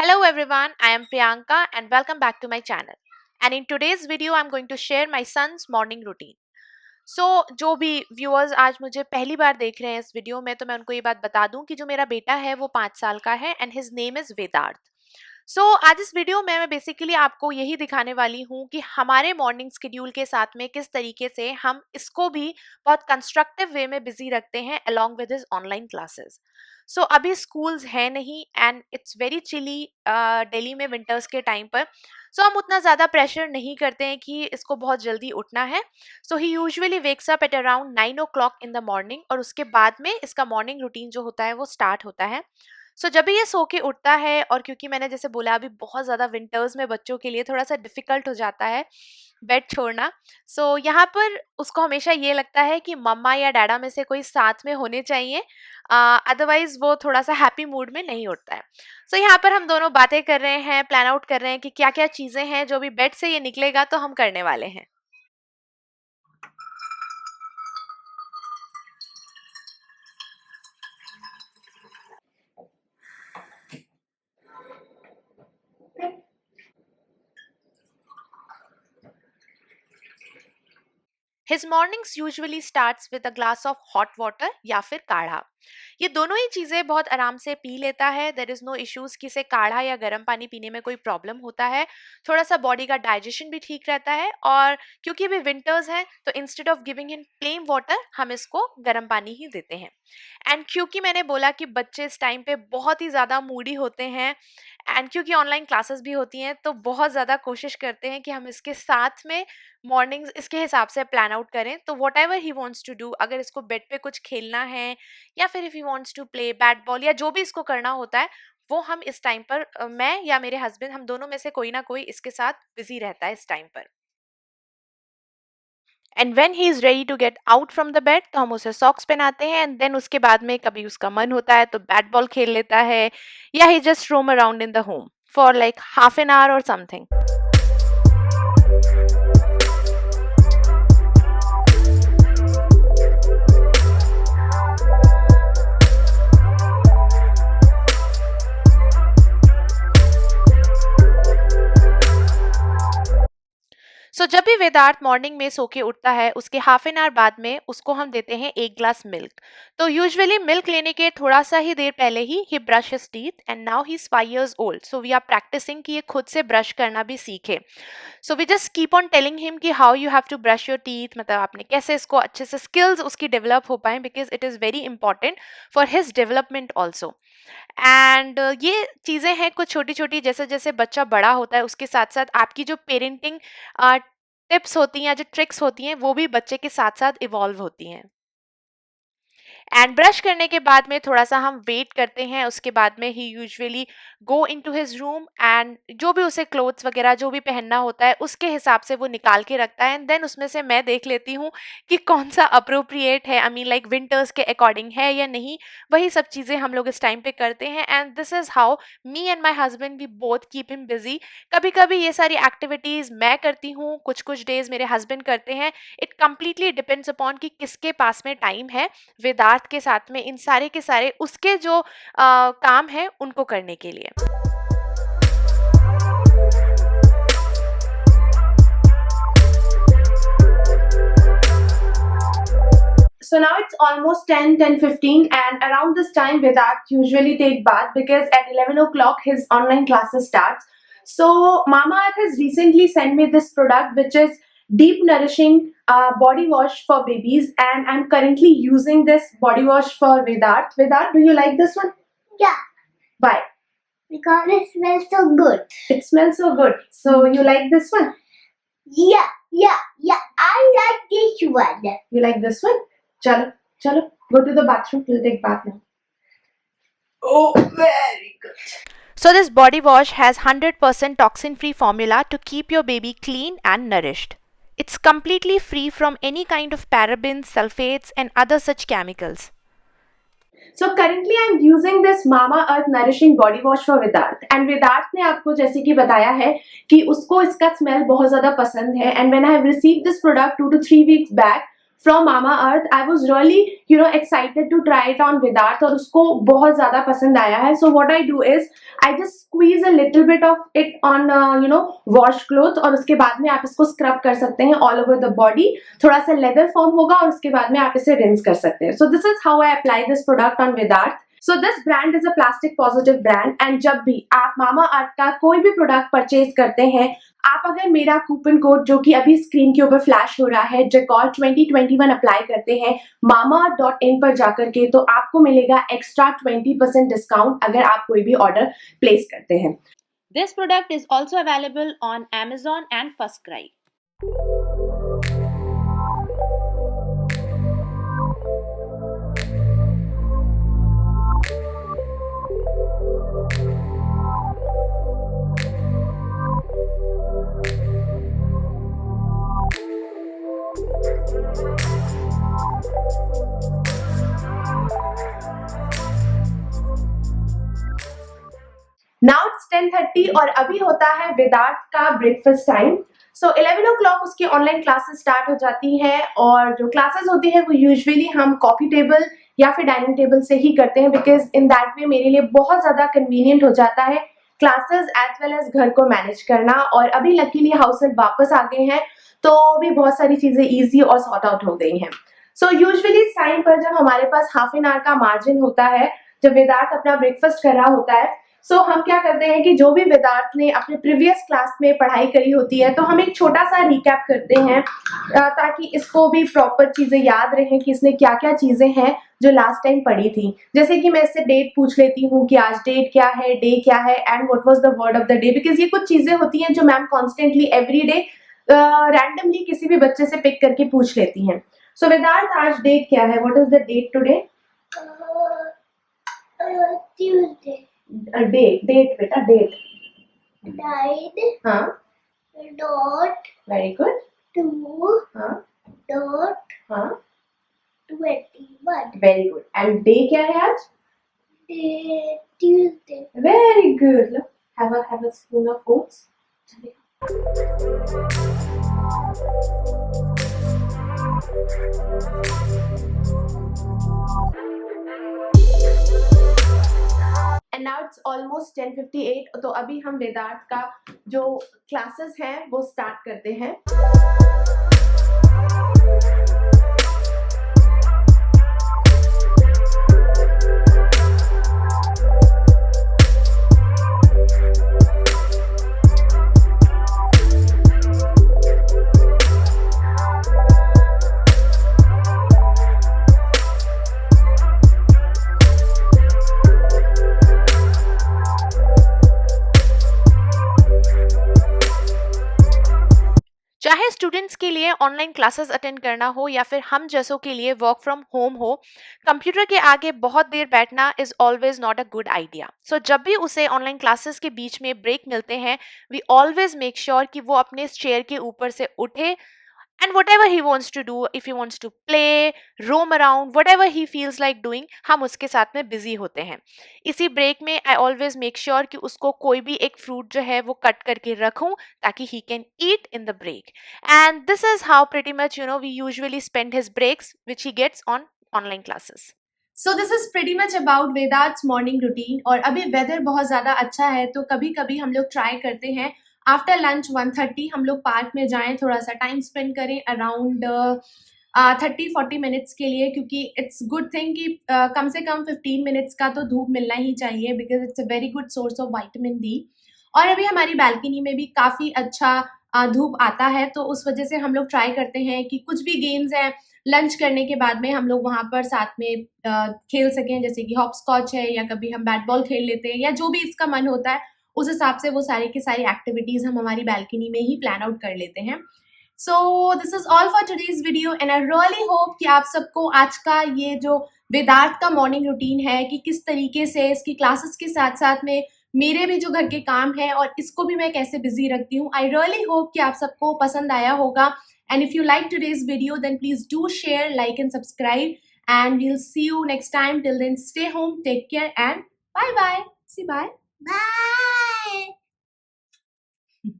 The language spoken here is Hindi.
Hello everyone, I am Priyanka and welcome back to my channel. And in today's video, I'm going to share my son's morning routine. So जो भी व्यूअर्स आज मुझे पहली बार देख रहे हैं इस वीडियो में तो मैं उनको ये बात बता दूं कि जो मेरा बेटा है वो 5 साल का है एंड हिज नेम इज वेदार्थ. आज इस वीडियो में मैं बेसिकली आपको यही दिखाने वाली हूँ कि हमारे मॉर्निंग शेड्यूल के साथ में किस तरीके से हम इसको भी बहुत कंस्ट्रक्टिव वे में बिजी रखते हैं along with his online classes. अभी स्कूल्स है नहीं and it's very chilly Delhi में विंटर्स के टाइम पर. हम उतना ज़्यादा प्रेशर नहीं करते हैं कि इसको बहुत जल्दी उठना है. He usually wakes up at around 9 o'clock in the morning और उसके बाद में इसका मॉर्निंग रूटीन जो होता है वो स्टार्ट होता है. जब भी ये सो के उठता है और क्योंकि मैंने जैसे बोला अभी बहुत ज़्यादा विंटर्स में बच्चों के लिए थोड़ा सा डिफिकल्ट हो जाता है बेड छोड़ना. यहाँ पर उसको हमेशा ये लगता है कि मम्मा या डैडा में से कोई साथ में होने चाहिए, अदरवाइज वो थोड़ा सा हैप्पी मूड में नहीं उठता है. यहाँ पर हम दोनों बातें कर रहे हैं, प्लान आउट कर रहे हैं कि क्या क्या चीज़ें हैं जो भी बेड से ये निकलेगा तो हम करने वाले हैं. His mornings usually starts with a glass of hot water या फिर काढ़ा. ये दोनों ही चीज़ें बहुत आराम से पी लेता है. देर इज़ नो इश्यूज़ कि इसे काढ़ा या गर्म पानी पीने में कोई प्रॉब्लम होता है. थोड़ा सा बॉडी का डाइजेशन भी ठीक रहता है और क्योंकि अभी विंटर्स हैं तो instead of giving him plain water हम इसको गर्म पानी ही देते हैं. एंड क्योंकि मैंने बोला कि बच्चे इस टाइम पे बहुत ही ज़्यादा मूडी होते हैं एंड क्योंकि ऑनलाइन क्लासेस भी होती हैं तो बहुत ज़्यादा कोशिश करते हैं कि हम इसके साथ में मॉर्निंग्स इसके हिसाब से प्लान आउट करें. तो whatever he wants to do, अगर इसको बेड पे कुछ खेलना है या फिर if he wants to play bat ball या जो भी इसको करना होता है वो हम इस टाइम पर मैं या मेरे हस्बैंड हम दोनों में से कोई ना कोई इसके साथ बिजी रहता है इस टाइम पर. And when he is ready to get out from the bed तो हम उसे सॉक्स पहनाते हैं एंड देन उसके बाद में कभी उसका मन होता है तो बैट बॉल खेल लेता है या he just roam around in the home for like half an hour और समथिंग. जब भी वेदार्थ मॉर्निंग में सो के उठता है उसके हाफ एन आवर बाद में उसको हम देते हैं 1 ग्लास मिल्क. यूजुअली मिल्क लेने के थोड़ा सा ही देर पहले ही brush his teeth and now he is 5 years old. We are practicing कि ये खुद से ब्रश करना भी सीखे. We just keep on telling him कि how you have to brush your teeth, मतलब आपने कैसे इसको अच्छे से स्किल्स उसकी डेवलप हो पाए because it is very important for his development also. And ये चीज़ें हैं कुछ छोटी छोटी, जैसे जैसे बच्चा बड़ा होता है उसके साथ साथ आपकी जो पेरेंटिंग टिप्स होती हैं या जो ट्रिक्स होती हैं वो भी बच्चे के साथ साथ इवॉल्व होती हैं. एंड ब्रश करने के बाद में थोड़ा सा हम वेट करते हैं. उसके बाद में he usually go into his room and जो भी उसे क्लोथ्स वगैरह जो भी पहनना होता है उसके हिसाब से वो निकाल के रखता है. एंड देन उसमें से मैं देख लेती हूँ कि कौन सा अप्रोप्रिएट है, आई मीन लाइक विंटर्स के अकॉर्डिंग है या नहीं. वही सब चीज़ें हम लोग इस टाइम पे करते हैं and this is how me and my husband we both keep him busy. कभी कभी ये सारी एक्टिविटीज़ मैं करती हूँ, कुछ कुछ डेज मेरे हस्बैंड करते हैं. इट कम्प्लीटली डिपेंड्स अपॉन कि किसके पास में टाइम है वेदार्थ के साथ में इन सारे के सारे उसके जो काम है उनको करने के लिए. So now it's almost 10:15 and around this time Vedat usually take bath because at 11 o'clock his online classes starts. Mamaearth has recently sent me this product which is deep nourishing body wash for babies and I'm currently using this body wash for Vedat. Vedat, do you like this one? Yeah. Why? Because it smells so good. It smells so good. So you like this one? Yeah. I like this one. You like this one? Chalo, go to the bathroom. We'll take bath now. Oh, very good. This body wash has 100% toxin-free formula to keep your baby clean and nourished. It's completely free from any kind of parabens, sulfates and other such chemicals. Currently I'm using this Mamaearth Nourishing Body Wash for Vedat and Vedat ने आपको जैसे कि बताया है कि उसको इसका स्मेल बहुत ज़्यादा पसंद है and when I have received this product 2 to 3 weeks back, from Mama Earth. I was really excited to try it on Vidarth और उसको बहुत ज़्यादा पसंद आया है. So what I do is I just squeeze a little bit of it on wash cloth और उसके बाद में आप इसको स्क्रब कर सकते हैं all over the body. थोड़ा सा लेदर फॉर्म होगा और उसके बाद में आप इसे रिंस कर सकते हैं. So this is how I apply this product on Vidarth. So this brand is a plastic positive brand and जब भी आप मामा अर्थ का कोई भी प्रोडक्ट परचेज करते हैं, आप अगर मेरा कूपन कोड जो कि अभी स्क्रीन के ऊपर फ्लैश हो रहा है JACOL 2021 अप्लाई करते हैं mama.in पर जाकर के, तो आपको मिलेगा एक्स्ट्रा 20% डिस्काउंट अगर आप कोई भी ऑर्डर प्लेस करते हैं. This product is also available on Amazon and FirstCry. Now it's 10:30 और अभी होता है विदार्थ का ब्रेकफास्ट टाइम. So 11 o'clock उसकी ऑनलाइन क्लासेस स्टार्ट हो जाती हैं और जो क्लासेस होती हैं वो यूजुअली हम कॉफी टेबल या फिर डाइनिंग टेबल से ही करते हैं, बिकॉज इन दैट वे मेरे लिए बहुत ज़्यादा कन्वीनियंट हो जाता है क्लासेस एज वेल एज घर को मैनेज करना. और अभी लकीली हाउस हेल्प वापस आ गए हैं तो भी बहुत सारी चीज़ें ईजी और सॉर्ट आउट हो गई हैं. सो यूजुअली इस टाइम पर जब हमारे पास हाफ एन आवर का मार्जिन होता है, जब विदार्थ अपना ब्रेकफास्ट कर रहा होता है, सो हम क्या करते हैं कि जो भी विदार्थ ने अपने प्रीवियस क्लास में पढ़ाई करी होती है तो हम एक छोटा सा रिकैप करते हैं ताकि इसको भी प्रॉपर चीज़ें याद रहें कि इसने क्या क्या चीज़ें हैं जो लास्ट टाइम पढ़ी थी. जैसे कि मैं इससे डेट पूछ लेती हूँ कि आज डेट क्या है, डे क्या है and what was the word of the day, because ये कुछ चीज़ें होती हैं जो ma'am constantly every day randomly किसी भी बच्चे से पिक करके पूछ लेती हैं. सो विदार्थ आज डेट क्या है? What is the date today? Tuesday. Date बेटा, डेट. 9. हाँ, Dot. Very good. 2. हाँ Dot. हाँ, 21. Very good. एंड डे क्या है आज? Tuesday. Very good. Low, have a spoon of oats. चलिए. And now it's almost 10:58. तो अभी हम वेदार्थ का जो क्लासेस हैं वो स्टार्ट करते हैं. चाहे स्टूडेंट्स के लिए ऑनलाइन क्लासेस अटेंड करना हो या फिर हम जैसों के लिए वर्क फ्रॉम होम हो, कंप्यूटर के आगे बहुत देर बैठना is always not a good idea. So जब भी उसे ऑनलाइन क्लासेस के बीच में ब्रेक मिलते हैं, वी ऑलवेज मेक श्योर कि वो अपने चेयर के ऊपर से उठे and whatever he wants to do, if he wants to play, roam around, whatever he feels like doing, हम उसके साथ में बिजी होते हैं. इसी ब्रेक में आई ऑलवेज मेक श्योर कि उसको कोई भी एक फ्रूट जो है वो कट करके रखूं ताकि he can eat in the break. And this is how pretty much we usually spend his breaks which he gets on online classes. So this is pretty much about Vedarth's morning routine. और अभी वेदर बहुत ज़्यादा अच्छा है तो कभी कभी हम लोग ट्राई करते हैं आफ्टर लंच 1:30 हम लोग पार्क में जाएं, थोड़ा सा टाइम स्पेंड करें अराउंड 30-40 मिनट्स के लिए, क्योंकि इट्स गुड थिंग कि कम से कम 15 मिनट्स का तो धूप मिलना ही चाहिए, because it's a very good source of vitamin D. और अभी हमारी बालकनी में भी काफ़ी अच्छा धूप आता है, तो उस वजह से हम लोग ट्राई करते हैं कि कुछ भी गेम्स हैं लंच करने के बाद में हम लोग वहाँ पर साथ में खेल सकें, जैसे कि हॉप स्कॉच है या कभी हम बैट बॉल खेल लेते हैं या जो भी इसका मन होता है उस हिसाब से वो सारी की सारी एक्टिविटीज़ हम हमारी बालकनी में ही प्लान आउट कर लेते हैं. So this is all for today's video and I really hope कि आप सबको आज का ये जो वेदार्थ का मॉर्निंग रूटीन है कि किस तरीके से इसकी क्लासेस के साथ साथ में मेरे भी जो घर के काम है और इसको भी मैं कैसे बिजी रखती हूँ, आई रियली होप कि आप सबको पसंद आया होगा. And if you like today's video then please do share, like and subscribe and we'll see you next time. Till then stay home, take care and bye bye. See bye. Bye.